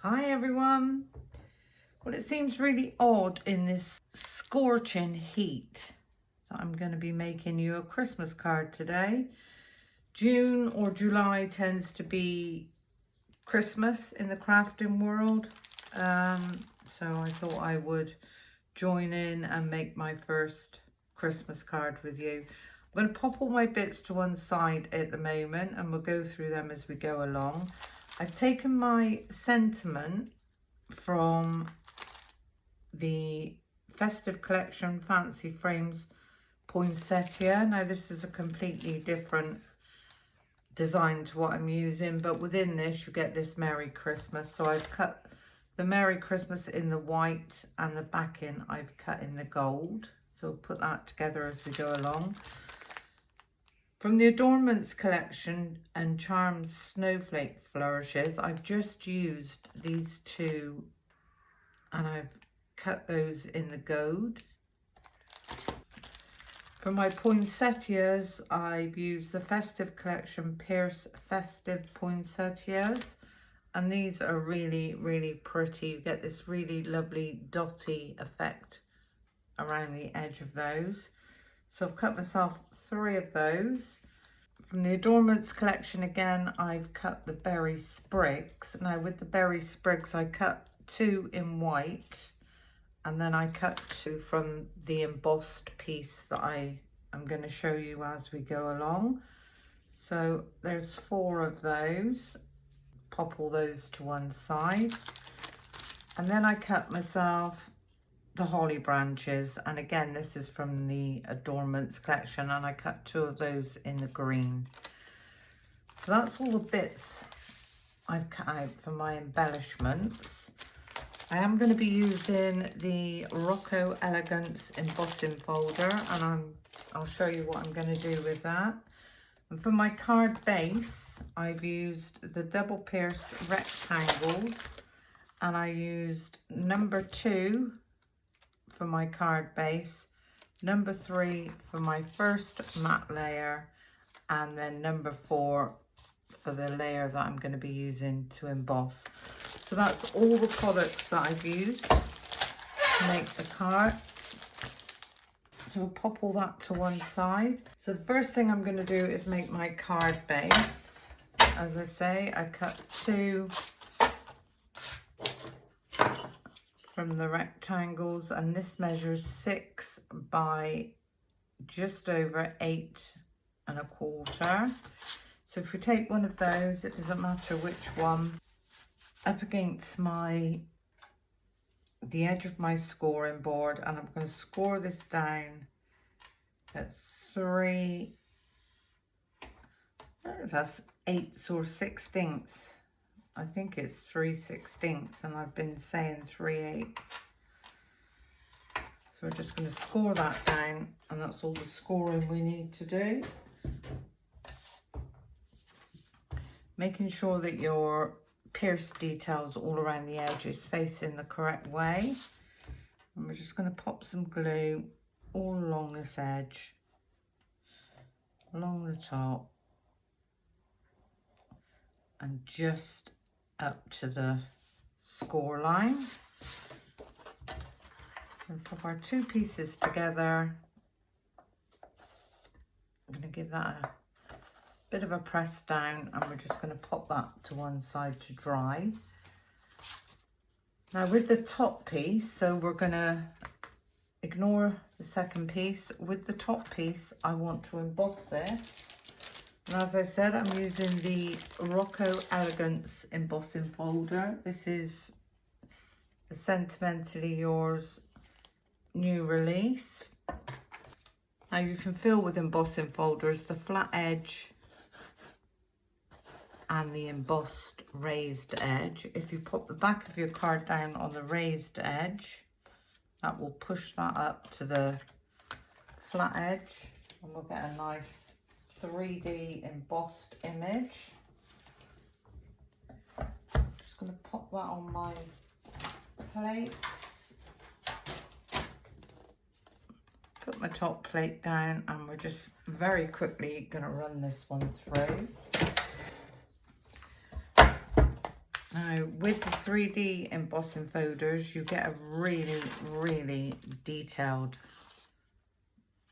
Hi everyone. Well, it seems really odd in this scorching heat that I'm going to be making you a Christmas card today. June or July tends to be Christmas in the crafting world. So I thought I would join in and make my first Christmas card with you. I'm going to pop all my bits to one side at the moment and we'll go through them as we go along. I've taken my sentiment from the Festive Collection Fancy Frames poinsettia. Now this is a completely different design to what I'm using, but within this you get this Merry Christmas. So I've cut the Merry Christmas in the white and the backing I've cut in the gold. So we'll put that together as we go along. From the Adornments collection and Charms Snowflake Flourishes, I've just used these two and I've cut those in the gold. For my poinsettias, I've used the Festive Collection Pierce Festive Poinsettias, and these are really, really pretty. You get this really lovely dotty effect around the edge of those. So I've cut myself 3 of those. From the Adornments collection again, I've cut the Berry Sprigs. Now with the Berry Sprigs, I cut 2 in white, and then I cut 2 from the embossed piece that I am going to show you as we go along. So there's 4 of those. Pop all those to one side. And then I cut myself the holly branches, and again this is from the Adornments collection, and I cut 2 of those in the green. So that's all the bits I've cut out for my embellishments. I am going to be using the Rocco Elegance embossing folder, and I'll show you what I'm going to do with that. And for my card base, I've used the double pierced rectangles, and I used number 2 for my card base, number 3 for my first matte layer, and then number 4 for the layer that I'm going to be using to emboss. So that's all the products that I've used to make the card. So we'll pop all that to one side. So the first thing I'm going to do is make my card base. As I say, I cut 2 from the rectangles, and this measures 6 by just over 8¼ So if we take one of those, it doesn't matter which one, up against the edge of my scoring board, and I'm going to score this down at 3, I don't know if that's 8ths or 16ths. I think it's 3/16, and I've been saying 3/8. So we're just going to score that down, and that's all the scoring we need to do. Making sure that your pierced details all around the edge is facing the correct way. And we're just going to pop some glue all along this edge, along the top, and just up to the score line. And pop our 2 pieces together. I'm going to give that a bit of a press down, and we're just going to pop that to one side to dry. Now with the top piece, so we're going to ignore the second piece. With the top piece, I want to emboss this. And as I said, I'm using the Rocco Elegance embossing folder. This is the Sentimentally Yours new release. Now you can fill with embossing folders the flat edge and the embossed raised edge. If you pop the back of your card down on the raised edge, that will push that up to the flat edge, and we'll get a nice 3D embossed image. Just going to pop that on my plates. Put my top plate down, and we're just very quickly going to run this one through. Now with the 3D embossing folders, you get a really, really detailed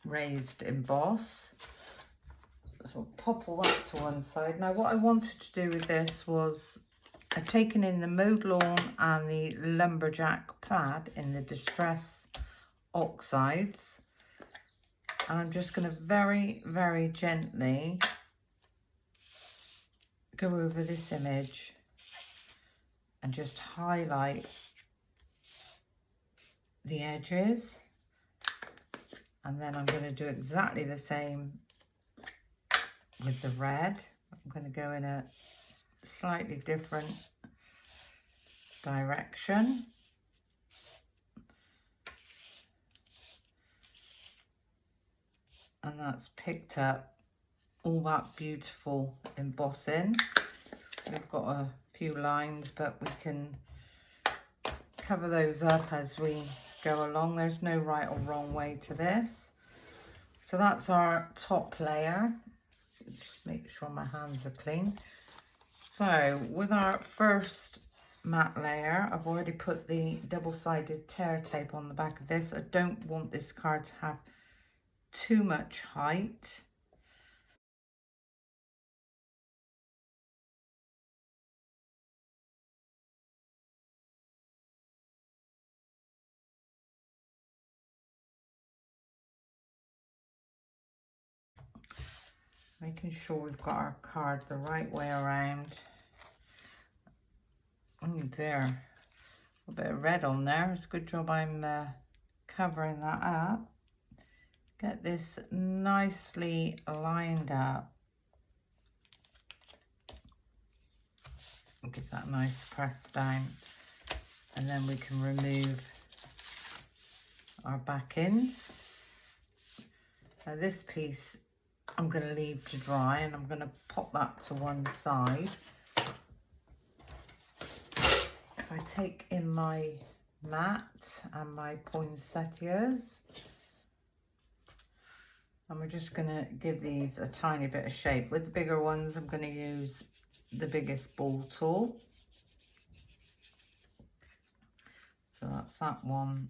raised emboss. So I'll pop all that to one side. Now what I wanted to do with this was, I've taken in the Mowed Lawn and the Lumberjack Plaid in the Distress Oxides, and I'm just going to very, very gently go over this image and just highlight the edges, and then I'm going to do exactly the same with the red. I'm going to go in a slightly different direction. And that's picked up all that beautiful embossing. We've got a few lines, but we can cover those up as we go along. There's no right or wrong way to this. So that's our top layer. Just make sure my hands are clean. So with our first matte layer, I've already put the double-sided tear tape on the back of this. I don't want this card to have too much height. Making sure we've got our card the right way around. Oh dear, a bit of red on there. It's a good job I'm covering that up. Get this nicely lined up. Give that a nice press down, and then we can remove our back ends. Now this piece I'm going to leave to dry, and I'm going to pop that to one side. If I take in my mat and my poinsettias, and we're just going to give these a tiny bit of shape. With the bigger ones, I'm going to use the biggest ball tool. So that's that one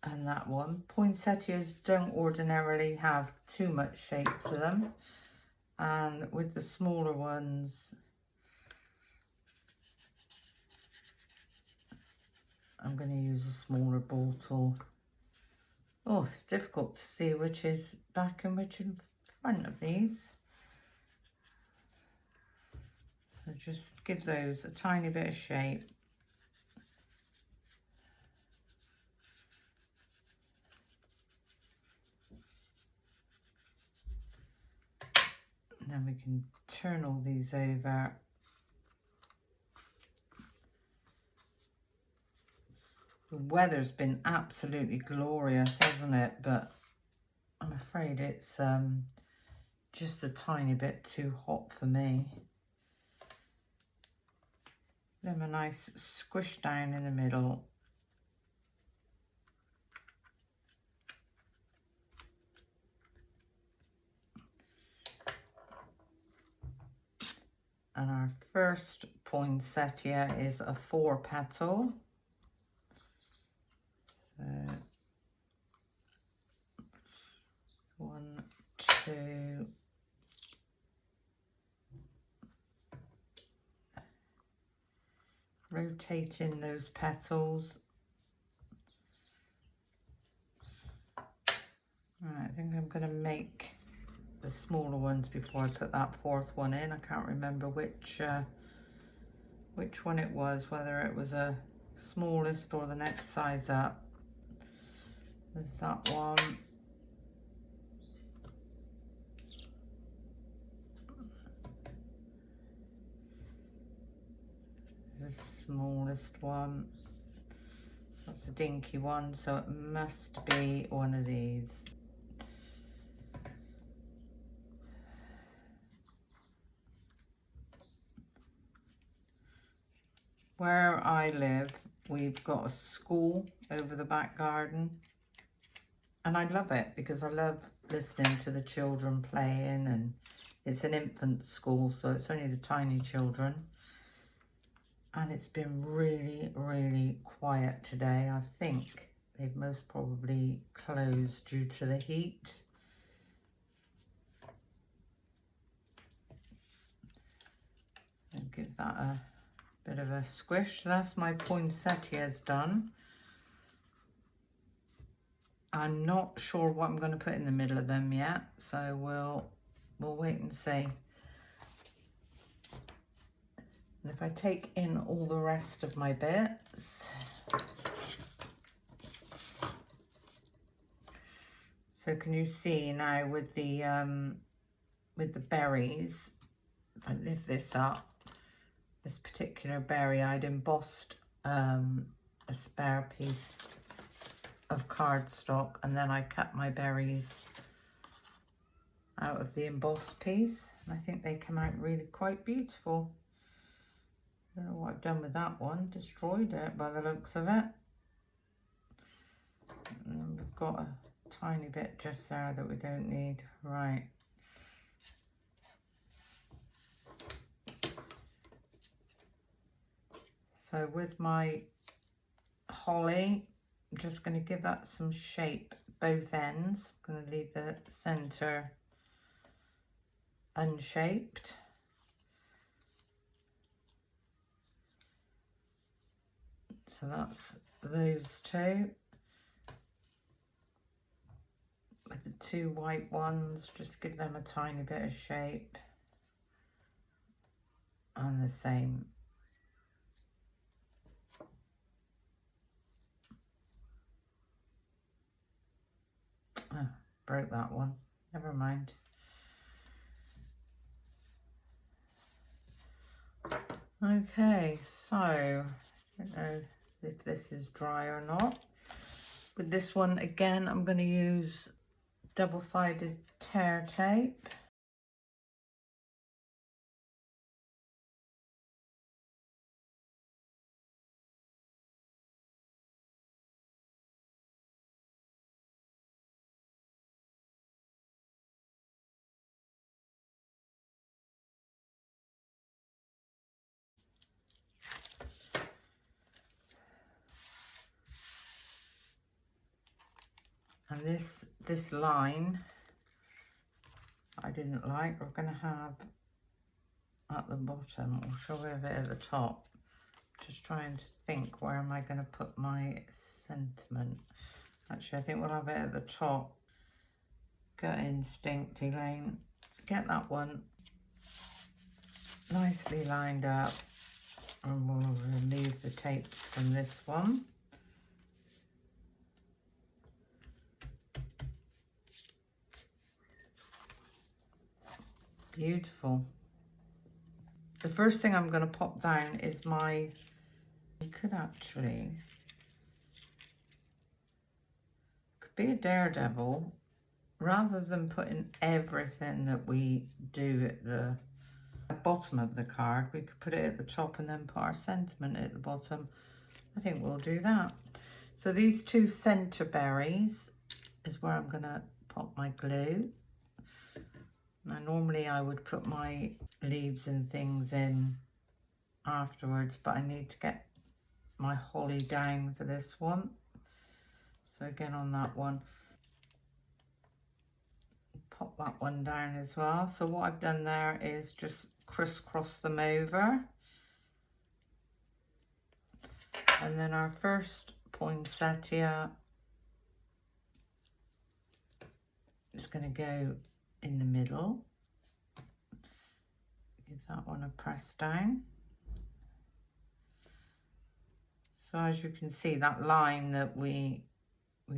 and that one. Poinsettias don't ordinarily have too much shape to them, and with the smaller ones I'm going to use a smaller ball tool. Oh, it's difficult to see which is back and which in front of these. So just give those a tiny bit of shape. And then we can turn all these over. The weather's been absolutely glorious, hasn't it? But I'm afraid it's just a tiny bit too hot for me. Give them a nice squish down in the middle. And our first poinsettia is a 4-petal. So 1, 2, rotating those petals. Right, I think I'm going to make the smaller ones before I put that 4th one in. I can't remember which one it was, whether it was a smallest or the next size up. There's that one. The smallest one. That's a dinky one, so it must be one of these. Where I live, we've got a school over the back garden, and I love it because I love listening to the children playing, and it's an infant school, so it's only the tiny children. and it's been really, really quiet today. I think they've most probably closed due to the heat. And give that a bit of a squish. So that's my poinsettias done. I'm not sure what I'm going to put in the middle of them yet, so we'll wait and see. And if I take in all the rest of my bits, so can you see now with the berries, if I lift this up, this particular berry, I'd embossed a spare piece of cardstock, and then I cut my berries out of the embossed piece, and I think they come out really quite beautiful. I don't know what I've done with that one, destroyed it by the looks of it. And we've got a tiny bit just there that we don't need. Right. So with my holly, I'm just going to give that some shape both ends. I'm going to leave the center unshaped. So that's those two. With the two white ones, just give them a tiny bit of shape. And the same. Oh, broke that one. Never mind. Okay, so I don't know if this is dry or not. With this one, again, I'm going to use double-sided tear tape. And this line I didn't like, we're going to have at the bottom, or shall we have it at the top? Just trying to think, where am I going to put my sentiment? Actually, I think we'll have it at the top. Gut instinct, Elaine. Get that one nicely lined up, and we'll remove the tapes from this one. Beautiful. The first thing I'm going to pop down is my, could be a daredevil, rather than putting everything that we do at the bottom of the card, we could put it at the top and then put our sentiment at the bottom. I think we'll do that. So these two center berries is where I'm going to pop my glue. Now normally I would put my leaves and things in afterwards, but I need to get my holly down for this one. So again, on that one, pop that one down as well. So what I've done there is just crisscross them over. And then our first poinsettia is going to go in the middle. Give that one a press down. So as you can see, that line that we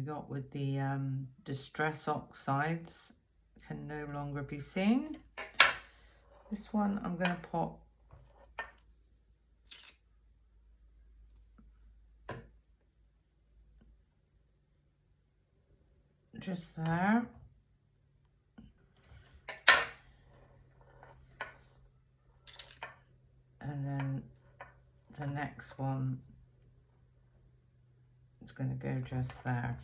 got with the Distress Oxides can no longer be seen. This one I'm going to pop just there. And then the next one is going to go just there.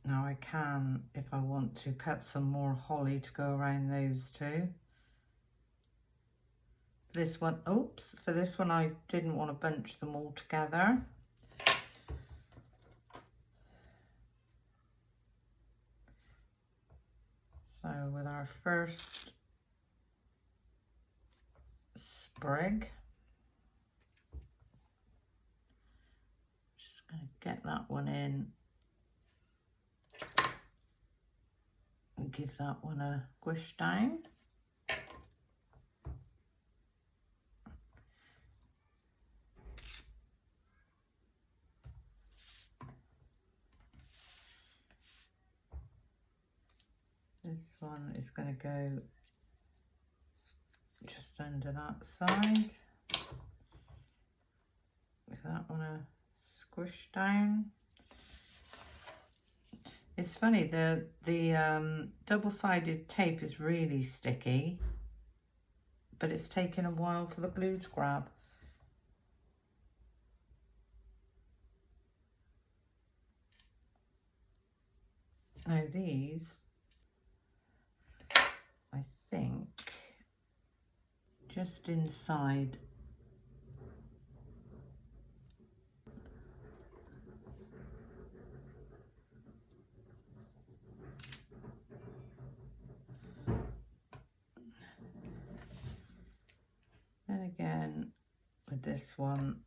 Now I can, if I want to, cut some more holly to go around those two. This one, oops, for this one I didn't want to bunch them all together. So with our first sprig, just going to get that one in and give that one a squish down. This one is going to go just under that side. Give that one a squish down. It's funny, the double-sided tape is really sticky, but it's taken a while for the glue to grab. Now these, I think, just inside and again with this one,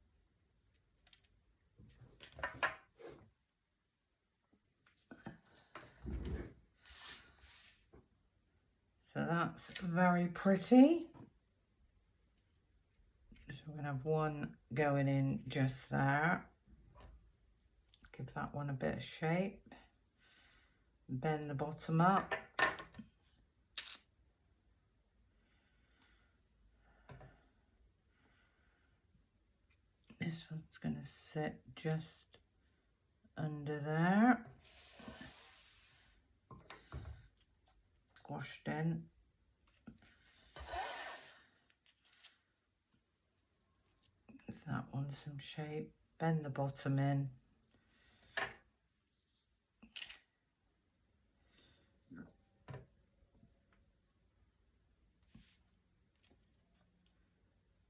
so that's very pretty. So we're going to have one going in just there. Give that one a bit of shape. Bend the bottom up. This one's going to sit just under there. Squashed in. Give that one some shape. Bend the bottom in.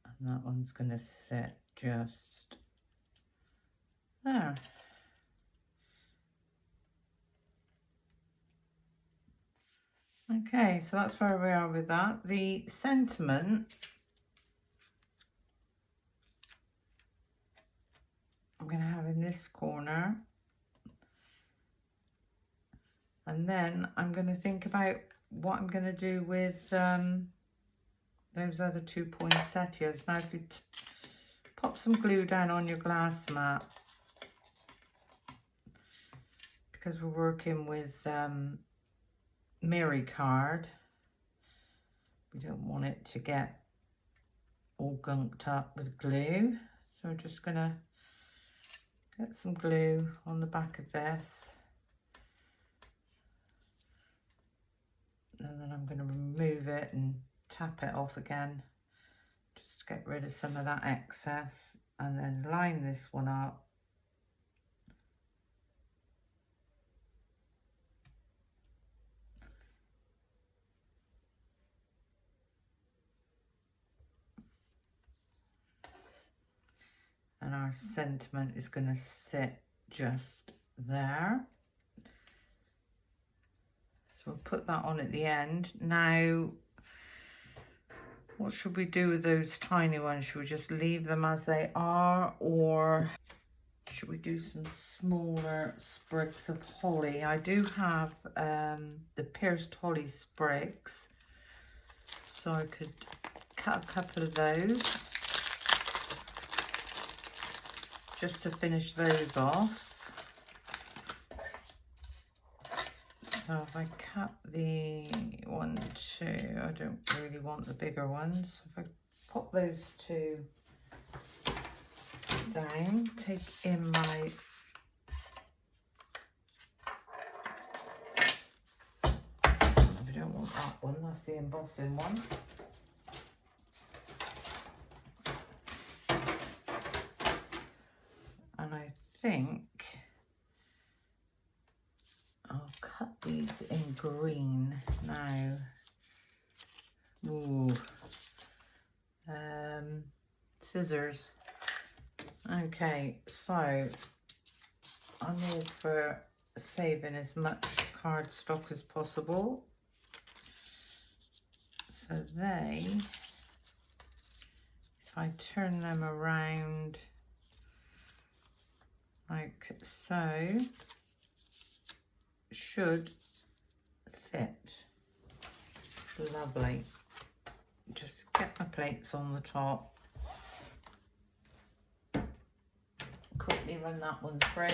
And that one's going to sit just there. Okay, so that's where we are with that. The sentiment, I'm going to have in this corner, and then I'm going to think about what I'm going to do with those other 2 poinsettias. Now if you pop some glue down on your glass mat, because we're working with Mary card, we don't want it to get all gunked up with glue, so we're just going to get some glue on the back of this, and then I'm going to remove it and tap it off again just to get rid of some of that excess, and then line this one up. And our sentiment is going to sit just there. So we'll put that on at the end. Now, what should we do with those tiny ones? Should we just leave them as they are, or should we do some smaller sprigs of holly? I do have the pierced holly sprigs, so I could cut a couple of those just to finish those off. So if I cut the 1, 2, I don't really want the bigger ones. If I pop those 2 down, take in my we don't want that one, that's the embossing one. And I think I'll cut these in green now. Ooh, scissors. Okay, so I'm all for saving as much cardstock as possible. So they, if I turn them around like so, should fit. Lovely. Just get my plates on the top. Quickly run that one through.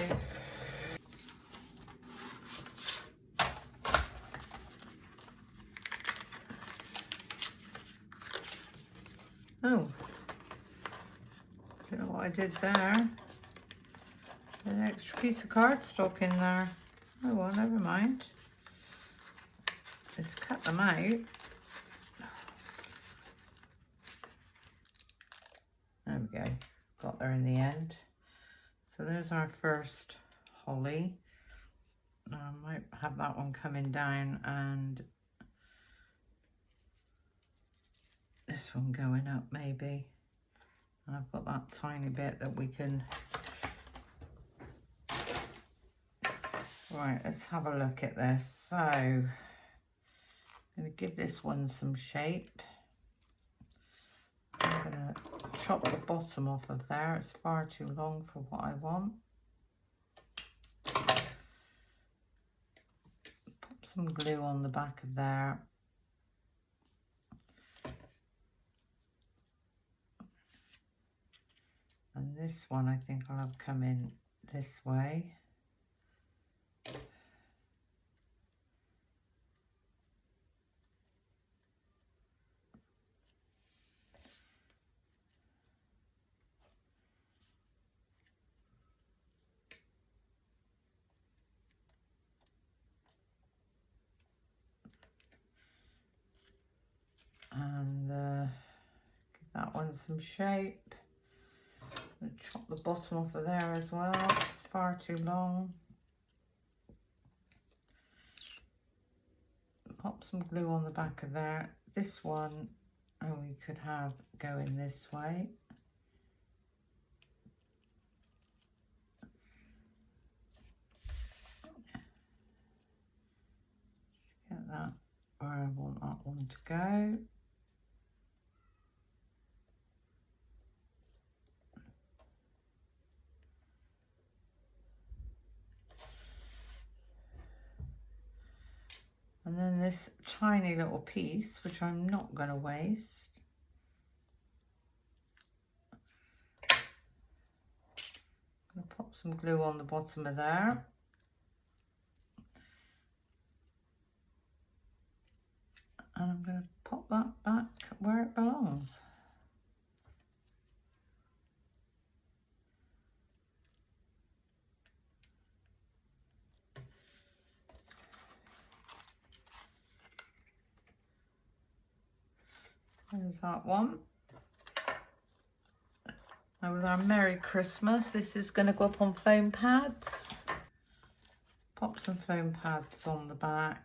Oh, don't know what I did there. An extra piece of cardstock in there. Oh well, never mind. Let's cut them out. There we go. Got there in the end. So there's our first holly. I might have that one coming down and this one going up maybe. And I've got that tiny bit that we can... Right, let's have a look at this. So, I'm going to give this one some shape. I'm going to chop the bottom off of there. It's far too long for what I want. Pop some glue on the back of there. And this one I think I'll have come in this way. And give that one some shape. I'm going to chop the bottom off of there as well. It's far too long. Pop some glue on the back of there. This one, oh, we could have going this way. Just get that where I want that one to go. And then this tiny little piece, which I'm not going to waste. I'm going to pop some glue on the bottom of there. And I'm going to pop that back where it belongs. There's that one. Now with our Merry Christmas, this is going to go up on foam pads. Pop some foam pads on the back.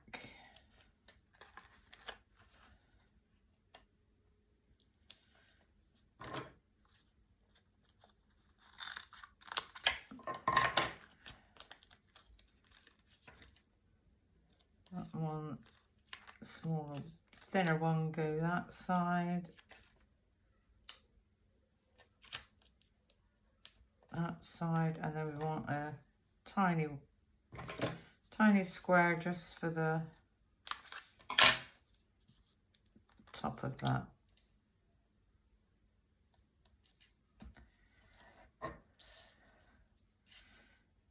That one, smaller, thinner one, go that side. That side, and then we want a tiny square just for the top of that.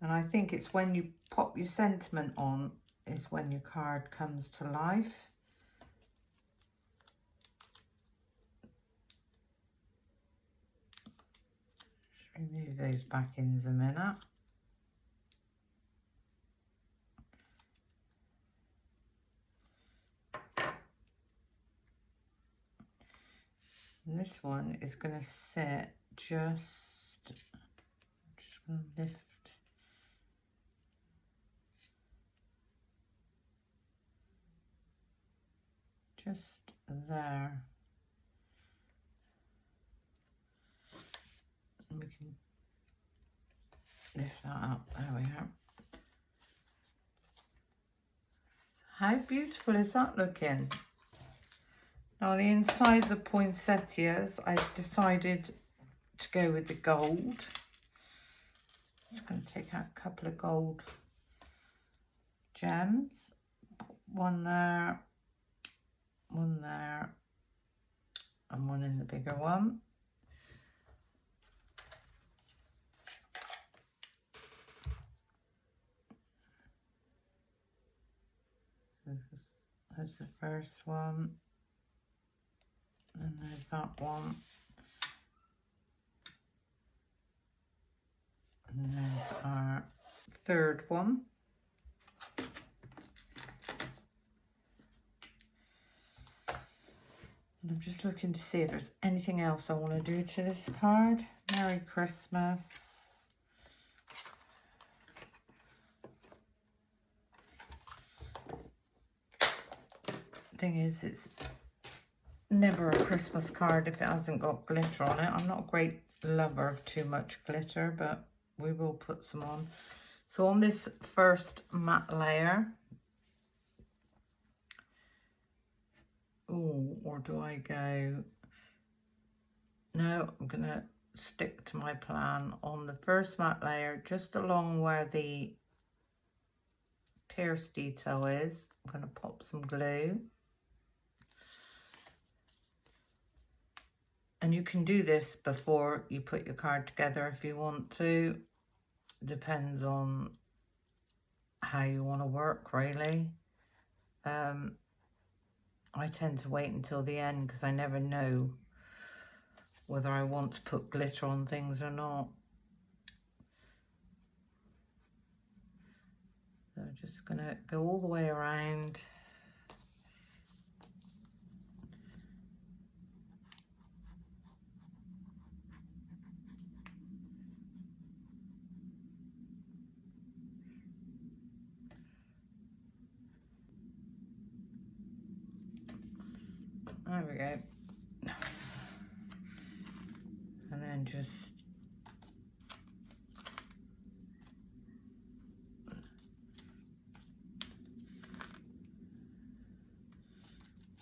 And I think it's when you pop your sentiment on is when your card comes to life. Just remove those backings a minute. And this one is going to sit just going to lift just there. lift that up. There we are. How beautiful is that looking? Now the inside of the poinsettias, I've decided to go with the gold. Just going to take out a couple of gold gems. One there, and one in the bigger one. So there's the first one, and there's that one, and there's our third one. And I'm just looking to see if there's anything else I want to do to this card. Merry Christmas. Thing is, it's never a Christmas card if it hasn't got glitter on it. I'm not a great lover of too much glitter, but we will put some on. So on this first matte layer, oh, or do I go, no, I'm gonna stick to my plan. On the first matte layer, just along where the pierce detail is, I'm gonna pop some glue. And you can do this before you put your card together if you want to. Depends on how you want to work, really. I tend to wait until the end because I never know whether I want to put glitter on things or not. So I'm just going to go all the way around. There we go. And then just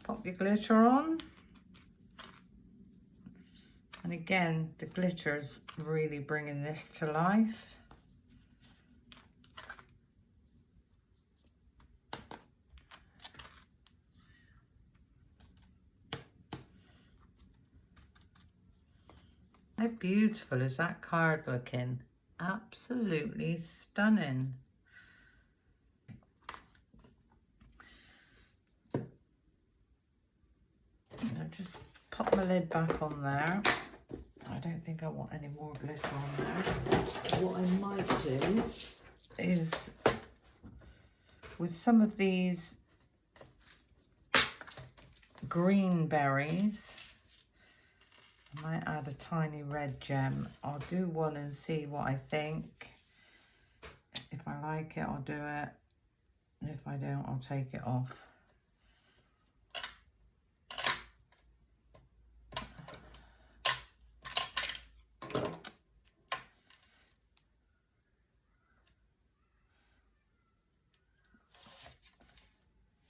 pop your glitter on. And again, the glitter's really bringing this to life. How beautiful is that card looking? Absolutely stunning. I'll just pop my lid back on there. I don't think I want any more glitter on there. What I might do is, with some of these green berries, I might add a tiny red gem. I'll do one and see what I think. If I like it, I'll do it. If I don't, I'll take it off.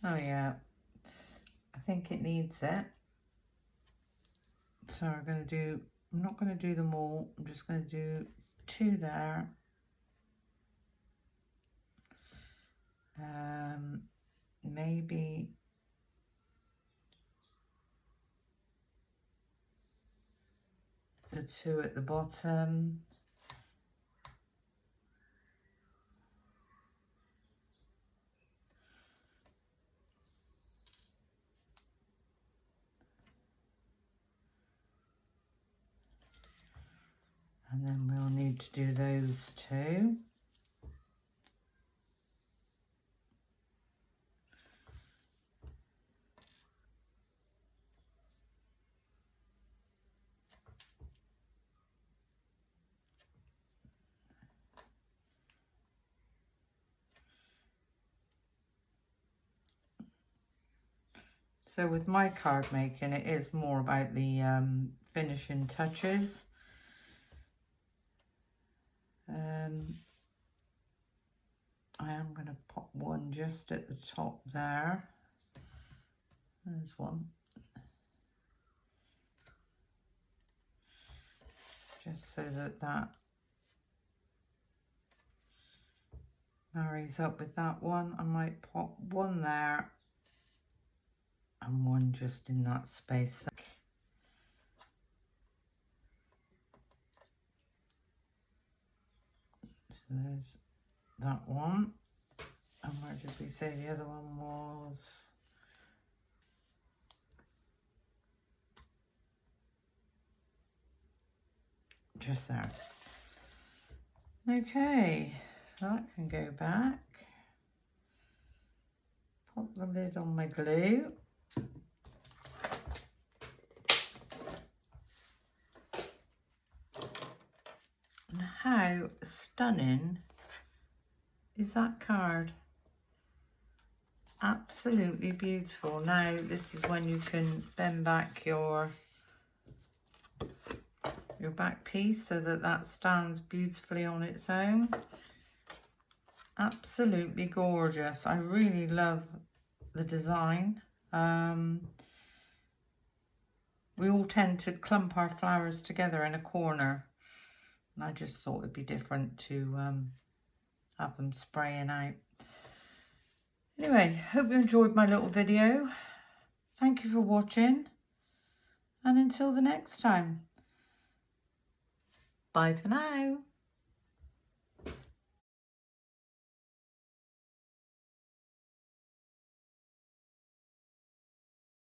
Oh yeah, I think it needs it. So I'm not going to do them all. I'm just going to do 2 there. Maybe the 2 at the bottom. And then we'll need to do those 2. So with my card making, it is more about the finishing touches. going to pop one just at the top there. There's one. Just so that that marries up with that one. I might pop one there and one just in that space there. So there's that one. And where did we say the other one was? Just there. Okay, so that can go back. Pop the lid on my glue. And how stunning is that card? Absolutely beautiful. Now this is when you can bend back your back piece so that that stands beautifully on its own. Absolutely gorgeous. I really love the design. We all tend to clump our flowers together in a corner, and I just thought it'd be different to have them spraying out. Anyway, hope you enjoyed my little video. Thank you for watching, and until the next time, bye for now.